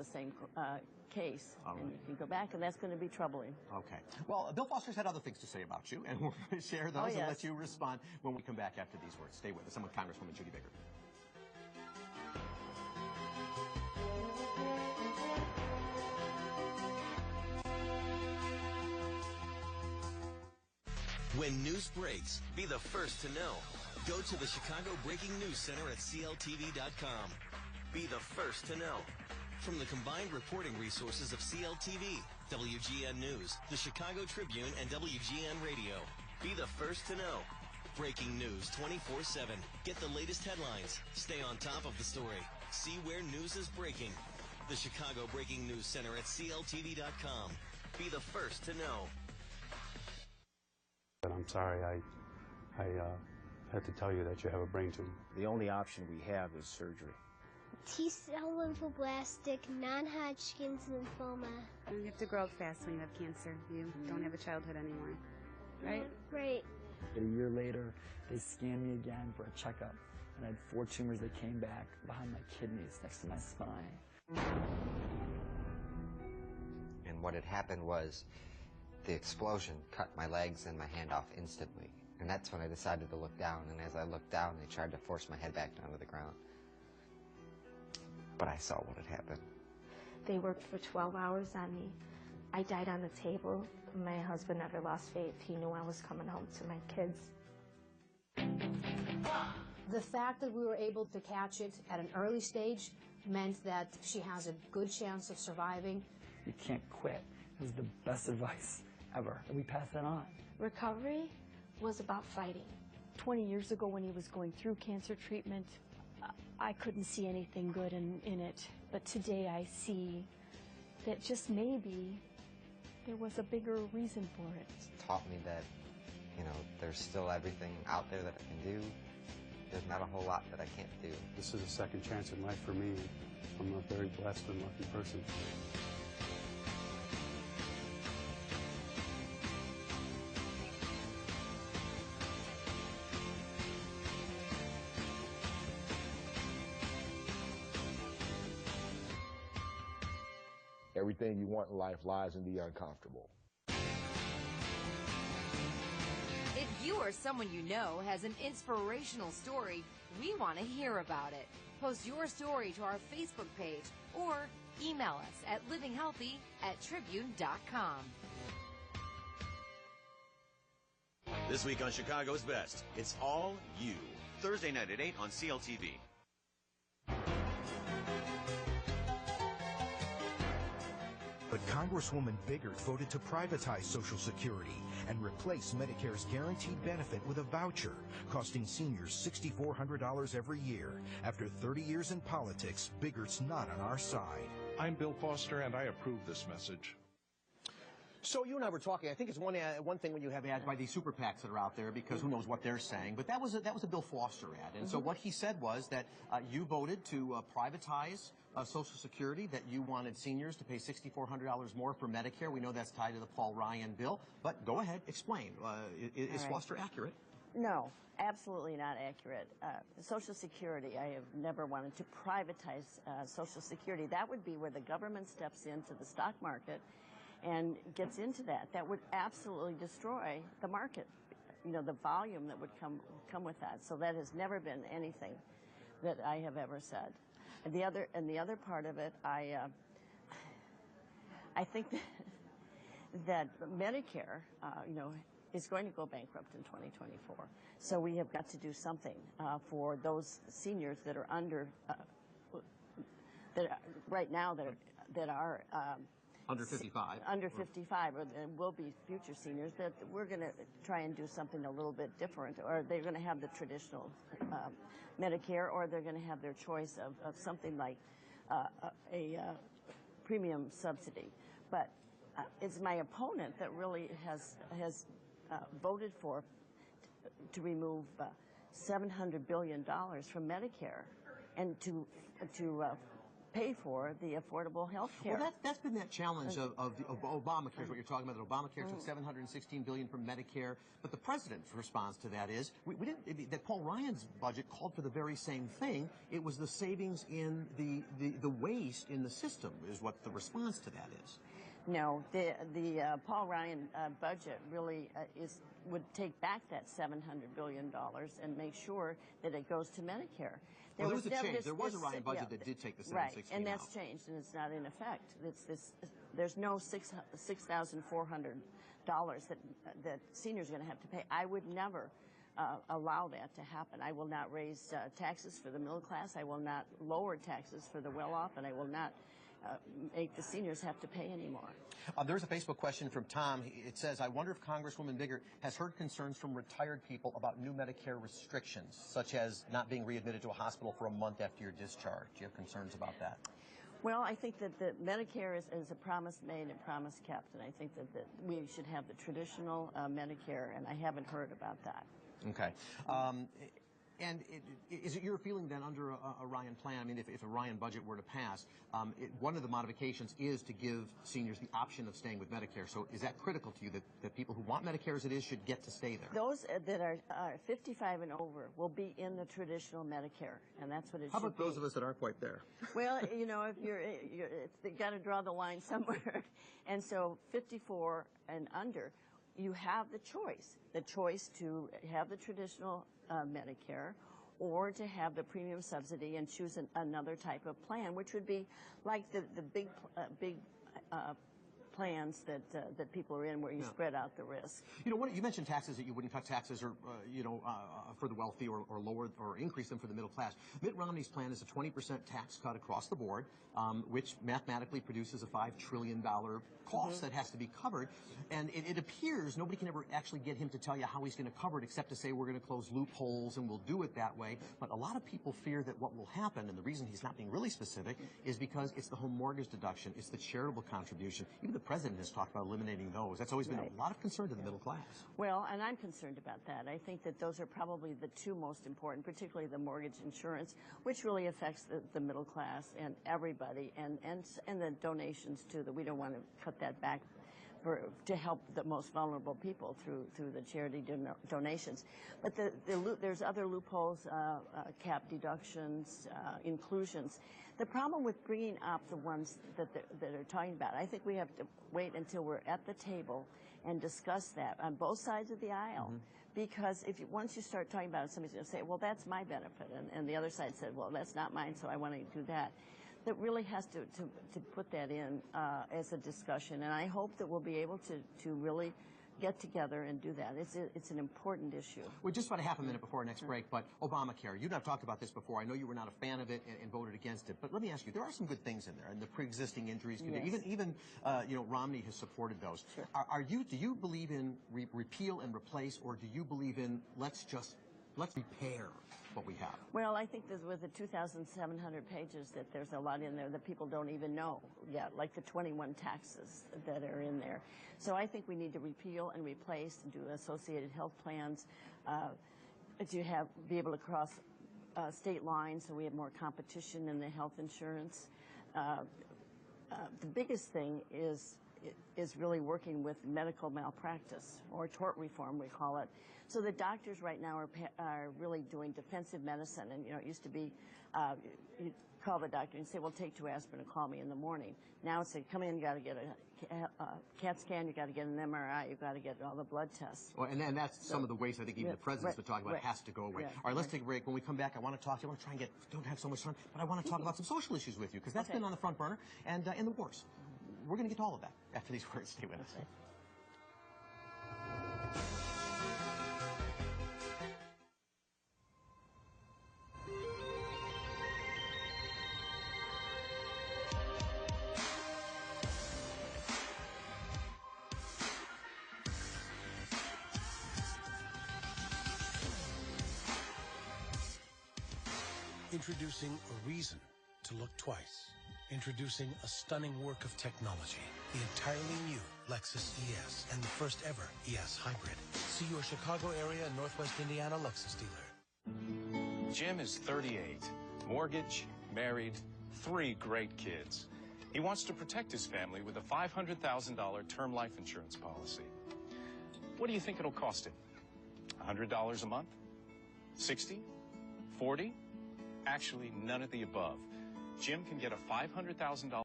the same case. All right. And you can go back, and that's going to be troubling. Okay. Well, Bill Foster's had other things to say about you, and we'll share those yes. and let you respond when we come back after these words. Stay with us. I'm with Congresswoman Judy Biggert. When news breaks, be the first to know. Go to the Chicago Breaking News Center at CLTV.com. Be the first to know. From the combined reporting resources of CLTV, WGN News, the Chicago Tribune, and WGN Radio. Be the first to know. Breaking news 24/7. Get the latest headlines. Stay on top of the story. See where news is breaking. The Chicago Breaking News Center at CLTV.com. Be the first to know. I'm sorry, I had to tell you that you have a brain tumor. The only option we have is surgery. T-cell lymphoblastic non-Hodgkin's lymphoma. You have to grow up fast when you have cancer. You don't have a childhood anymore, right? Right. A year later, they scanned me again for a checkup, and I had 4 tumors that came back behind my kidneys next to my spine. And what had happened was the explosion cut my legs and my hand off instantly. And that's when I decided to look down, and as I looked down, they tried to force my head back down to the ground. But I saw what had happened. They worked for 12 hours on me. I died on the table. My husband never lost faith. He knew I was coming home to my kids. The fact that we were able to catch it at an early stage meant that she has a good chance of surviving. You can't quit. It was the best advice ever, and we passed that on. Recovery was about fighting. 20 years ago when he was going through cancer treatment, I couldn't see anything good in it. But today I see that just maybe there was a bigger reason for it. It's taught me that, you know, there's still everything out there that I can do. There's not a whole lot that I can't do. This is a second chance in life for me. I'm a very blessed and lucky person. Everything you want in life lies in the uncomfortable. If you or someone you know has an inspirational story, we want to hear about it. Post your story to our Facebook page or email us at livinghealthy@tribune.com. This week on Chicago's Best, it's all you. Thursday night at 8 on CLTV. But Congresswoman Biggert voted to privatize Social Security and replace Medicare's guaranteed benefit with a voucher, costing seniors $6,400 every year. After 30 years in politics, Biggert's not on our side. I'm Bill Foster, and I approve this message. So you and I were talking. I think it's one thing when you have ads by these super PACs that are out there, because who knows what they're saying. But that was a Bill Foster ad, and so what he said was that you voted to privatize Social Security, that you wanted seniors to pay $6,400 more for Medicare. We know that's tied to the Paul Ryan bill. But go ahead, explain. Is Foster accurate? No, absolutely not accurate. Social Security, I have never wanted to privatize Social Security. That would be where the government steps into the stock market and gets into that. That would absolutely destroy the market, you know, the volume that would come with that. So that has never been anything that I have ever said. And the other part of it, I think that Medicare, you know, is going to go bankrupt in 2024. So we have got to do something for those seniors that are under, right now that are under 55. Under 55, or will be future seniors, that we're going to try and do something a little bit different, or they're going to have the traditional Medicare, or they're going to have their choice of something like a premium subsidy. But it's my opponent that really has voted to remove $700 billion from Medicare and to pay for the affordable health care. Well, that's been that challenge of Obamacare, is what you're talking about. That Obamacare took $716 billion from Medicare, but the president's response to that is that Paul Ryan's budget called for the very same thing. It was the savings in the waste in the system is what the response to that is. No, the Paul Ryan budget really would take back that $700 billion and make sure that it goes to Medicare. There was a change. There was a Ryan budget that did take the $716 right, and that's changed, and it's not in effect. There's no $6,400 that seniors are going to have to pay. I would never allow that to happen. I will not raise taxes for the middle class. I will not lower taxes for the well-off, and I will not make the seniors have to pay anymore. There's a Facebook question from Tom. It says, I wonder if Congresswoman Biggert has heard concerns from retired people about new Medicare restrictions, such as not being readmitted to a hospital for a month after your discharge. Do you have concerns about that? Well, I think that the Medicare is a promise made and promise kept, and I think that we should have the traditional Medicare, and I haven't heard about that. Okay. And is it your feeling then under a Ryan plan, I mean, if a Ryan budget were to pass, one of the modifications is to give seniors the option of staying with Medicare. So is that critical to you that people who want Medicare as it is should get to stay there? Those that are 55 and over will be in the traditional Medicare, and that's what it should be. How about those of us that aren't quite there? Well, you know, if you've got to draw the line somewhere. And so 54 and under, you have the choice to have the traditional Medicare or to have the premium subsidy and choose another type of plan, which would be like the big plans that people are in, where you spread out the risk. You know, you mentioned taxes, that you wouldn't cut taxes or for the wealthy or lower or increase them for the middle class. Mitt Romney's plan is a 20% tax cut across the board, which mathematically produces a $5 trillion cost that has to be covered. And it appears nobody can ever actually get him to tell you how he's going to cover it, except to say we're going to close loopholes and we'll do it that way. But a lot of people fear that what will happen, and the reason he's not being really specific, is because it's the home mortgage deduction, it's the charitable contribution. Even the president has talked about eliminating those. That's always been a lot of concern to the middle class. Well, and I'm concerned about that. I think that those are probably the two most important, particularly the mortgage insurance, which really affects the middle class and everybody, and the donations too. That we don't want to cut that back to help the most vulnerable people through the charity donations. But there's other loopholes, cap deductions, inclusions. The problem with bringing up the ones that are talking about, I think we have to wait until we're at the table and discuss that on both sides of the aisle. Because once you start talking about it, somebody's going to say, well, that's my benefit. And the other side said, well, that's not mine, so I want to do that. That really has to put that in as a discussion. And I hope that we'll be able to really get together and do that. It's an important issue. We're just about a half a minute before our next break, but Obamacare, you and I have talked about this before. I know you were not a fan of it and voted against it, but let me ask you, there are some good things in there, and the pre-existing injuries, even Romney has supported those. Sure. Do you believe in repeal and replace, or do you believe in let's repair what we have? Well, I think with the 2,700 pages that there's a lot in there that people don't even know yet, like the 21 taxes that are in there. So I think we need to repeal and replace and do associated health plans to be able to cross state lines so we have more competition in the health insurance. The biggest thing is really working with medical malpractice, or tort reform, we call it. So the doctors right now are really doing defensive medicine, and it used to be you call the doctor and say, well, take 2 aspirin and call me in the morning. Now it's come in, you got to get a CAT scan, you got to get an MRI, you got to get all the blood tests. Well, and that's some of the ways I think even the president's been talking about has to go away. All right, let's take a break. When we come back, I want to talk to you. I want to try and don't have so much time, but I want to talk about some social issues with you, because that's been on the front burner, and in the wars. We're going to get to all of that after these words. Stay with us. Introducing a reason to look twice. Introducing a stunning work of technology. The entirely new Lexus ES and the first ever ES Hybrid. See your Chicago area and Northwest Indiana Lexus dealer. Jim is 38, mortgage, married, 3 great kids. He wants to protect his family with a $500,000 term life insurance policy. What do you think it'll cost him? $100 a month? 60? 40? Actually, none of the above. Jim can get a $500,000